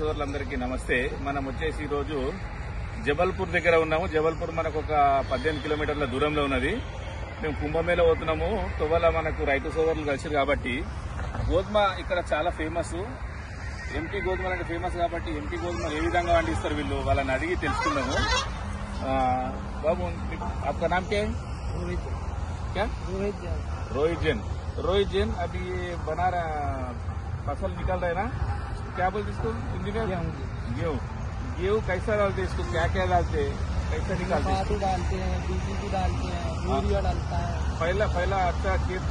సోదరులందరికీ నమస్తే. మనం వచ్చేసి ఈ రోజు జబల్పూర్ దగ్గర ఉన్నాము. జబల్పూర్ మనకు ఒక 18 కిలోమీటర్ల దూరంలో ఉన్నది. మేము కుంభమేళ పోతున్నాము. తొవ్వల మనకు రైతు సోదరులు కలిసిరు కాబట్టి గోధుమ ఇక్కడ చాలా ఫేమస్. ఎంపీ గోధుమ అంటే ఫేమస్ కాబట్టి ఎంపీ గోధుమ ఏ విధంగా పండిస్తారు వీళ్ళు వాళ్ళని అడిగి తెలుసుకున్నాము. బాబు आपका नाम क्या है? क्या? रोहित जैन अभी ये बना रहा फसल निकल रहा है ना, क्या बोलते इसको हिंदी में? गेहूँ कैसा डालते हैं इसको, क्या क्या डालते हैं, कैसा निकालते हैं? डालते हैं, बीज डालते हैं, यूरिया डालता है। पहला अच्छा खेत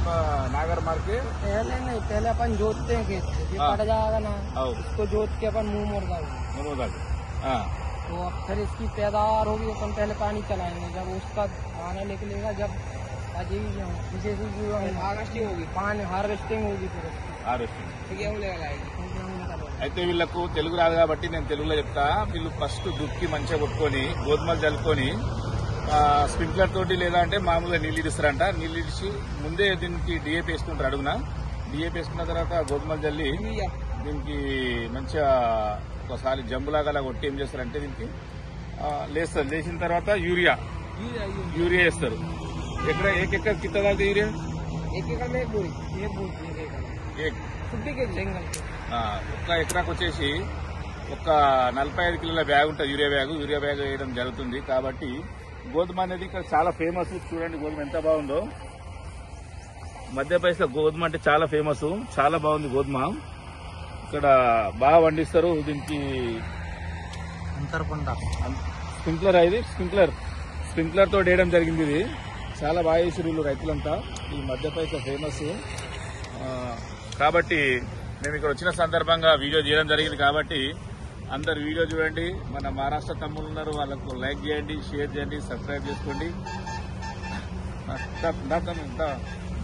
नागर मार के पहले नहीं, पहले अपन जोतते हैं खेत को, ये कट जाएगा ना इसको जोत के अपन मुंह मोड़ डालते। हाँ, तो अब फिर इसकी पैदावार होगी अपन पहले पानी चलाएंगे, जब उसका दाना निकलेगा, जब हार्वेस्टिंग होगी, पानी हार्वेस्टिंग होगी, फिर गेहूँ लगाएगी। అయితే వీళ్ళకు తెలుగు రాదు కాబట్టి నేను తెలుగులో చెప్తా. వీళ్ళు ఫస్ట్ దుక్కి మంచిగా కొట్టుకొని గోధుమలు జల్లుకొని స్ప్రింక్లర్ తోటి లేదా అంటే మామూలుగా నీళ్ళు ఇస్తారంట. నీళ్ళు ఇచ్చి ముందే దీనికి డిఏపి వేసుకుంటారు. అడుగున డిఏపి వేసుకున్న తర్వాత గోధుమలు జల్లి దీనికి మంచిగా ఒకసారి జంబులాగా కొట్టి ఏం చేస్తారంటే దీనికి లేస్తారు. లేచిన తర్వాత యూరియా వేస్తారు. ఎక్కడ ఏకెక్కడ కిత్త దాల్తే యూరియా ఒక్క ఎకరాకు వచ్చేసి ఒక 45 కిలోల బ్యాగ్ ఉంటుంది. యూరియా బ్యాగ్ వేయడం జరుగుతుంది. కాబట్టి గోధుమ అనేది ఇక్కడ చాలా ఫేమస్. చూడండి గోధుమ ఎంత బాగుందో. మధ్యప్రదేశ్ లో గోధుమ అంటే చాలా ఫేమస్. చాలా బాగుంది గోధుమ. ఇక్కడ బాగా పండిస్తారు. దీనికి స్ప్రింక్లర్ స్ప్రింక్లర్ తో వేయడం జరిగింది. ఇది చాలా బాగా చేసారు వీళ్ళు రైతులంతా. ఈ మధ్యప్రదేశ్ లో ఫేమస్. కాబట్టి మేము ఇక్కడ వచ్చిన సందర్భంగా వీడియో చేయడం జరిగింది. కాబట్టి అందరు వీడియో చూడండి. మన మహారాష్ట్ర తమ్ముళ్ళు ఉన్నారు, వాళ్ళకు లైక్ చేయండి, షేర్ చేయండి, సబ్స్క్రైబ్ చేసుకోండి.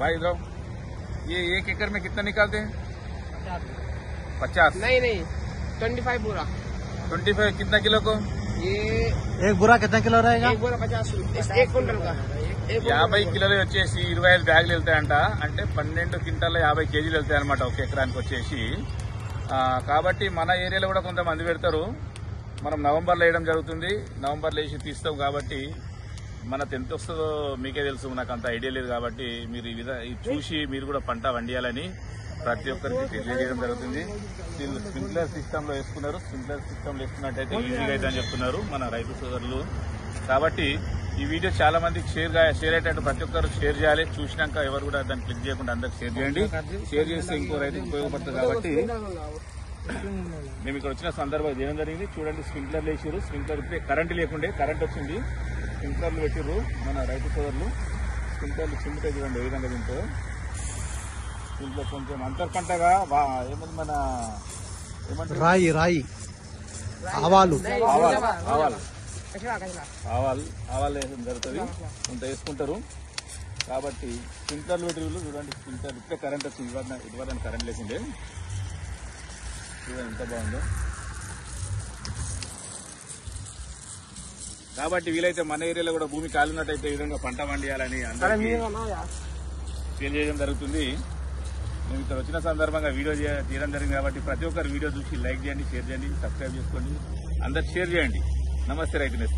भाई इधर ये एक एकड़ में कितना निकालते हैं? 50 नहीं 25 बुरा। 25 कितना किलो को? ये एक बुरा कितना किलो रहेगा? एक बुरा 50 एक क्विंटल का 50 కిలోలు వచ్చేసి 25 బ్యాగులు వెళ్తాయంట. అంటే 12 క్వింటాల 50 కేజీలు వెళ్తాయి అనమాట ఒక ఎకరానికి వచ్చేసి. కాబట్టి మన ఏరియాలో కూడా కొంతమంది పెడతారు. మనం నవంబర్లో వేయడం జరుగుతుంది. నవంబర్లో వేసి తీస్తాం. కాబట్టి మనకు ఎంత వస్తుందో మీకే తెలుసు. నాకు అంత ఐడియా లేదు. కాబట్టి మీరు ఇది చూసి మీరు కూడా పంట వండియాలని ప్రతి ఒక్కరికి తెలియజేయడం జరుగుతుంది. వీళ్ళు స్ప్రింక్లర్ సిస్టమ్ లో వేసుకున్నారు. స్ప్రింక్లర్ సిస్టమ్ లో వేసుకున్నట్టయితే ఈజీగా అయితే అని చెప్తున్నారు మన రైతు సోదరులు. కాబట్టి ఈ వీడియో చాలా మందికి షేర్ అయ్యేటట్టు ప్రతి ఒక్కరు షేర్ చేయాలి. చూసినాక ఎవరు కూడా దాన్ని క్లిక్ చేయకుండా అందరికి షేర్ చేయండి. షేర్ చేస్తే ఇంకో రైతుకు ఉపయోగపడుతుంది. కాబట్టి మేము ఇక్కడ వచ్చిన సందర్భం చేయడం జరిగింది. చూడండి స్ప్రింక్లర్లు వేసారు. స్ప్రింక్లర్ ఇప్పుడే కరెంట్ లేకుండే కరెంట్ వచ్చింది. స్ప్రింక్లర్లు పెట్టిర్రు మన రైతు సోదరులు. స్ప్రింక్లర్లు చిమ్మితే చూడండి ఏ విధంగా తింటో. దీంట్లో కొంచెం అంతర్ పంటగా ఏమంది మన ఏమంటారు రాయి ఆవాలు వేయడం జరుగుతుంది. కొంత వేసుకుంటారు. కాబట్టి స్ప్రింక్లర్లు పెట్టిర్రు. చూడండి స్ప్రింక్లర్ ఇప్పుడే కరెంట్ వచ్చింది. ఇదివరకు కరెంట్ లేకుండే. చూడండి ఎంత బాగుందో. కాబట్టి వీలైతే మన ఏరియాలో కూడా భూమి కాలినట్టయితే ఈ విధంగా పంట పండియాలని అందరికీ తెలియజేయడం జరుగుతుంది. మేము ఇక్కడ వచ్చిన సందర్భంగా వీడియో చేయడం జరిగింది. కాబట్టి ప్రతి ఒక్కరు వీడియో చూసి లైక్ చేయండి, షేర్ చేయండి, సబ్స్క్రైబ్ చేసుకోండి, అందరికి షేర్ చేయండి. నమస్తే రైతు నేస్తం.